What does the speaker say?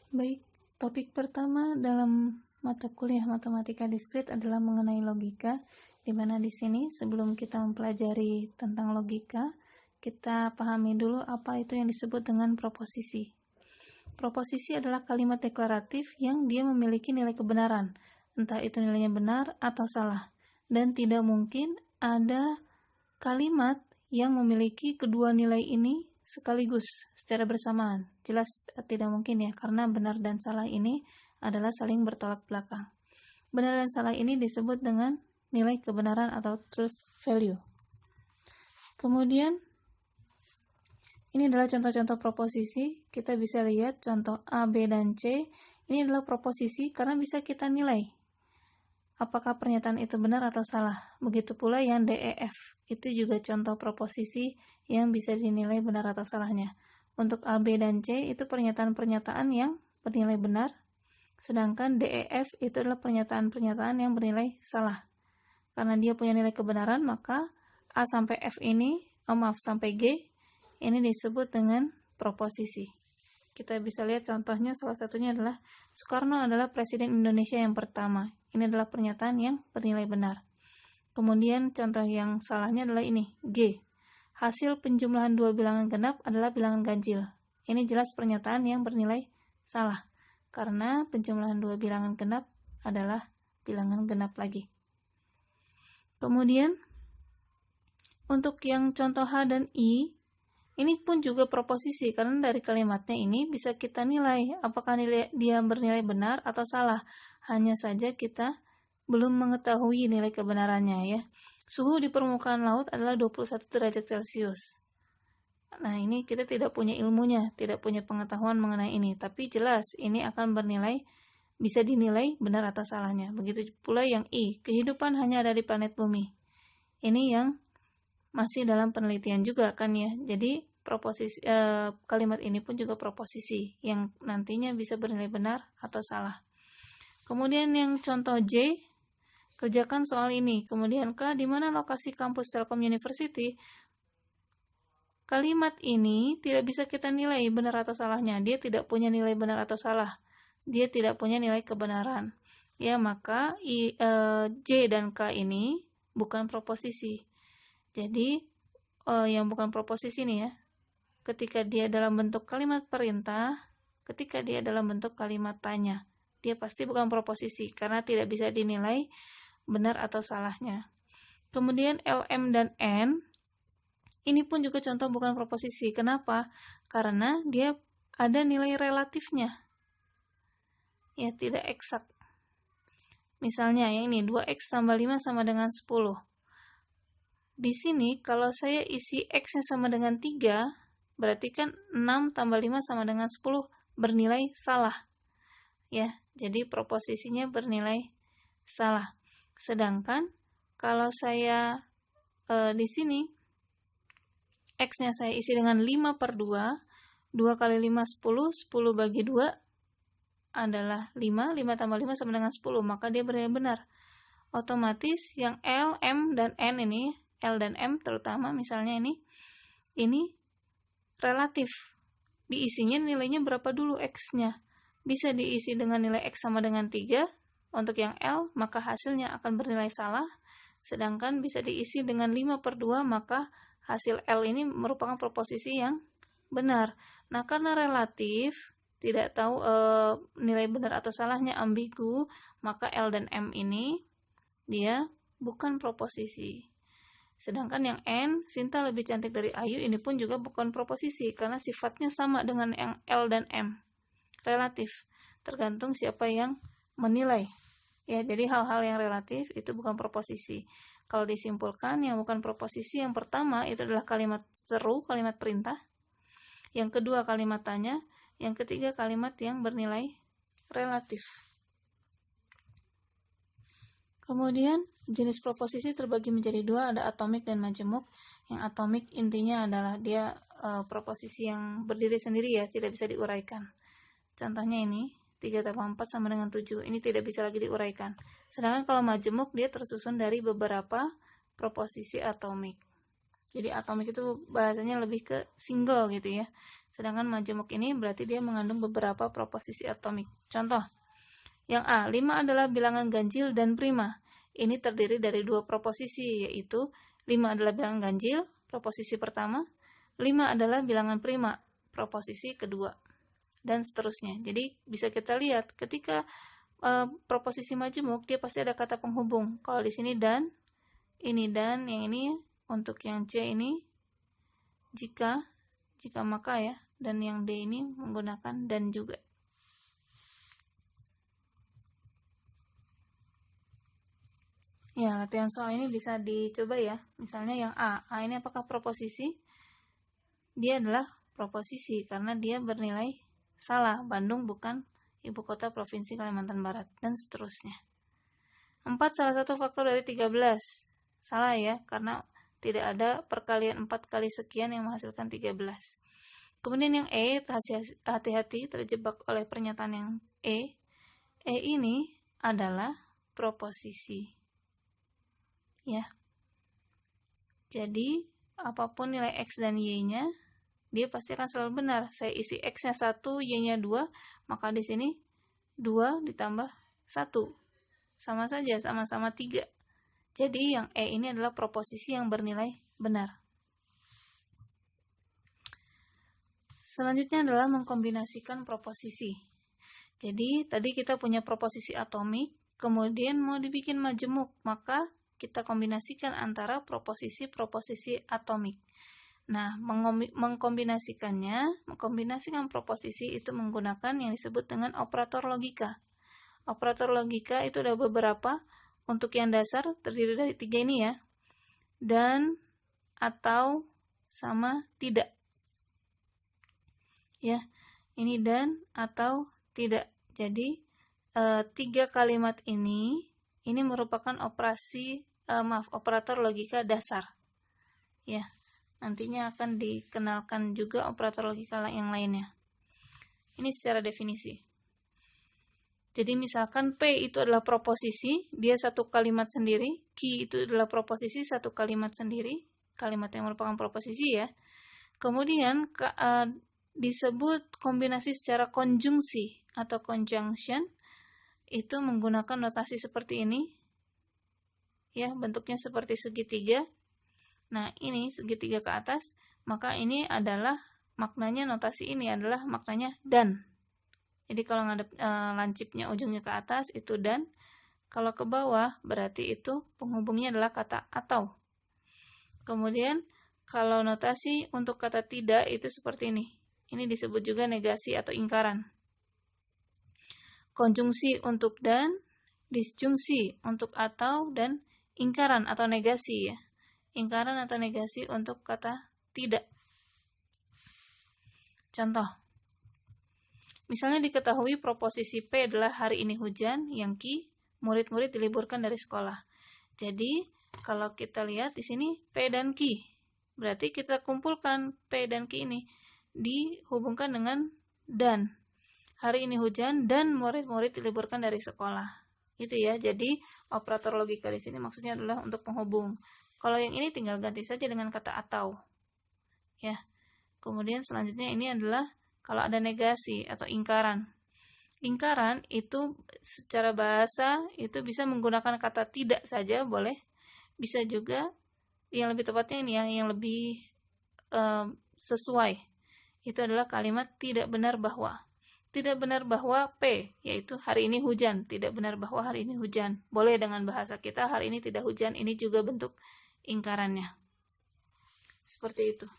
Baik, topik pertama dalam mata kuliah matematika diskrit adalah mengenai logika, di mana di sini sebelum kita mempelajari tentang logika, kita pahami dulu apa itu yang disebut dengan proposisi. Proposisi adalah kalimat deklaratif yang dia memiliki nilai kebenaran, entah itu nilainya benar atau salah, dan tidak mungkin ada kalimat yang memiliki kedua nilai ini sekaligus secara bersamaan. Jelas tidak mungkin ya, karena benar dan salah ini adalah saling bertolak belakang. Benar dan salah ini disebut dengan nilai kebenaran atau truth value. Kemudian ini adalah contoh-contoh proposisi. Kita bisa lihat contoh A, B, dan C. Ini adalah proposisi karena bisa kita nilai apakah pernyataan itu benar atau salah. Begitu pula yang D, E, F. Itu juga contoh proposisi yang bisa dinilai benar atau salahnya. Untuk A, B, dan C itu pernyataan-pernyataan yang bernilai benar. Sedangkan D, E, F itu adalah pernyataan-pernyataan yang bernilai salah. Karena dia punya nilai kebenaran, maka A sampai F ini, sampai G, ini disebut dengan proposisi. Kita bisa lihat contohnya, salah satunya adalah Soekarno adalah Presiden Indonesia yang pertama. Ini adalah pernyataan yang bernilai benar. Kemudian contoh yang salahnya adalah ini, G. Hasil penjumlahan dua bilangan genap adalah bilangan ganjil. Ini jelas pernyataan yang bernilai salah, karena penjumlahan dua bilangan genap adalah bilangan genap lagi. Kemudian, untuk yang contoh H dan I, ini pun juga proposisi, karena dari kalimatnya ini bisa kita nilai apakah dia bernilai benar atau salah. Hanya saja kita belum mengetahui nilai kebenarannya ya. Suhu di permukaan laut adalah 21 derajat Celcius. Nah, ini kita tidak punya ilmunya, tidak punya pengetahuan mengenai ini, tapi jelas ini akan bisa dinilai benar atau salahnya. Begitu pula yang I, kehidupan hanya ada di planet bumi. Ini yang masih dalam penelitian juga kan ya. Jadi kalimat ini pun juga proposisi yang nantinya bisa bernilai benar atau salah. Kemudian yang contoh J, kerjakan soal ini. Kemudian K, di mana lokasi kampus Telkom University? Kalimat ini tidak bisa kita nilai benar atau salahnya. Dia tidak punya nilai benar atau salah. Dia tidak punya nilai kebenaran. Ya, maka J dan K ini bukan proposisi. Jadi yang bukan proposisi nih ya, ketika dia dalam bentuk kalimat perintah, ketika dia dalam bentuk kalimat tanya, dia pasti bukan proposisi karena tidak bisa dinilai benar atau salahnya. Kemudian L, M, dan N, ini pun juga contoh bukan proposisi. Kenapa? Karena dia ada nilai relatifnya. Ya, tidak eksak. Misalnya yang ini, 2x tambah 5 sama dengan 10. Di sini kalau saya isi x-nya sama dengan 3, berarti kan 6 tambah 5 sama dengan 10 bernilai salah. Ya, jadi proposisinya bernilai salah. Sedangkan kalau saya di sini x-nya saya isi dengan 5 per 2, 2 kali 5 10, 10 bagi 2 adalah 5, 5 tambah 5 sama dengan 10, maka dia bernilai benar. Otomatis yang L, M, dan N ini, L dan M terutama misalnya ini relatif. Diisinya nilainya berapa dulu X-nya. Bisa diisi dengan nilai X sama dengan 3 untuk yang L, maka hasilnya akan bernilai salah. Sedangkan bisa diisi dengan 5 per 2, maka hasil L ini merupakan proposisi yang benar. Nah, karena relatif, tidak tahu nilai benar atau salahnya, ambigu, maka L dan M ini dia bukan proposisi. Sedangkan yang N, Sinta lebih cantik dari Ayu, ini pun juga bukan proposisi karena sifatnya sama dengan yang L dan M. Relatif, tergantung siapa yang menilai. Ya, jadi hal-hal yang relatif itu bukan proposisi. Kalau disimpulkan, yang bukan proposisi yang pertama itu adalah kalimat seru, kalimat perintah. Yang kedua kalimat tanya, yang ketiga kalimat yang bernilai relatif. Kemudian jenis proposisi terbagi menjadi dua, ada atomik dan majemuk. Yang atomik intinya adalah dia proposisi yang berdiri sendiri ya, tidak bisa diuraikan. Contohnya ini, 3 tambah 4 sama dengan 7, ini tidak bisa lagi diuraikan. Sedangkan kalau majemuk dia tersusun dari beberapa proposisi atomik. Jadi atomik itu bahasanya lebih ke single gitu ya. Sedangkan majemuk ini berarti dia mengandung beberapa proposisi atomik. Contoh, yang A, 5 adalah bilangan ganjil dan prima. Ini terdiri dari dua proposisi, yaitu 5 adalah bilangan ganjil, proposisi pertama, 5 adalah bilangan prima, proposisi kedua, dan seterusnya. Jadi bisa kita lihat ketika proposisi majemuk dia pasti ada kata penghubung. Kalau di sini dan, ini dan, yang ini untuk yang C ini jika maka ya, dan yang D ini menggunakan dan juga. Ya, latihan soal ini bisa dicoba ya. Misalnya yang A ini apakah proposisi? Dia adalah proposisi karena dia bernilai salah, Bandung bukan ibu kota provinsi Kalimantan Barat, dan seterusnya. 4 salah satu faktor dari 13. Salah ya, karena tidak ada perkalian 4 kali sekian yang menghasilkan 13. Kemudian yang E, hati-hati terjebak oleh pernyataan yang E. E ini adalah proposisi. Ya. Jadi, apapun nilai X dan Y-nya, dia pasti akan selalu benar. Saya isi X-nya 1, Y-nya 2, maka di sini 2 ditambah 1. Sama saja, sama-sama 3. Jadi yang E ini adalah proposisi yang bernilai benar. Selanjutnya adalah mengkombinasikan proposisi. Jadi tadi kita punya proposisi atomik, kemudian mau dibikin majemuk, maka kita kombinasikan antara proposisi-proposisi atomik. Nah, mengkombinasikan proposisi itu menggunakan yang disebut dengan operator logika. Operator logika itu ada beberapa. Untuk yang dasar terdiri dari 3 ini ya. Dan, atau, sama, tidak. Ya, ini dan, atau, tidak. Jadi, 3 kalimat ini merupakan operator logika dasar. Ya. Nantinya akan dikenalkan juga operator logika yang lainnya. Ini secara definisi. Jadi misalkan P itu adalah proposisi, dia satu kalimat sendiri. Q itu adalah proposisi, satu kalimat sendiri. Kalimat yang merupakan proposisi ya. Kemudian disebut kombinasi secara konjungsi atau conjunction. Itu menggunakan notasi seperti ini. Ya, bentuknya seperti segitiga. Nah, ini segitiga ke atas, maka ini adalah maknanya, notasi ini adalah maknanya dan. Jadi kalau ngadep lancipnya ujungnya ke atas itu dan, kalau ke bawah berarti itu penghubungnya adalah kata atau. Kemudian kalau notasi untuk kata tidak itu seperti ini. Ini disebut juga negasi atau ingkaran. Konjungsi untuk dan, disjungsi untuk atau, dan ingkaran atau negasi ya. Ingkaran atau negasi untuk kata tidak. Contoh. Misalnya diketahui proposisi P adalah hari ini hujan, yang Q murid-murid diliburkan dari sekolah. Jadi, kalau kita lihat di sini P dan Q. Berarti kita kumpulkan P dan Q ini dihubungkan dengan dan. Hari ini hujan dan murid-murid diliburkan dari sekolah. Gitu ya. Jadi, operator logika di sini maksudnya adalah untuk penghubung. Kalau yang ini tinggal ganti saja dengan kata atau. Ya. Kemudian selanjutnya ini adalah kalau ada negasi atau ingkaran. Ingkaran itu secara bahasa itu bisa menggunakan kata tidak saja boleh. Bisa juga yang lebih tepatnya ini ya, yang lebih sesuai. Itu adalah kalimat tidak benar bahwa. Tidak benar bahwa P, yaitu hari ini hujan. Tidak benar bahwa hari ini hujan. Boleh dengan bahasa kita hari ini tidak hujan. Ini juga bentuk ingkarannya. Seperti itu.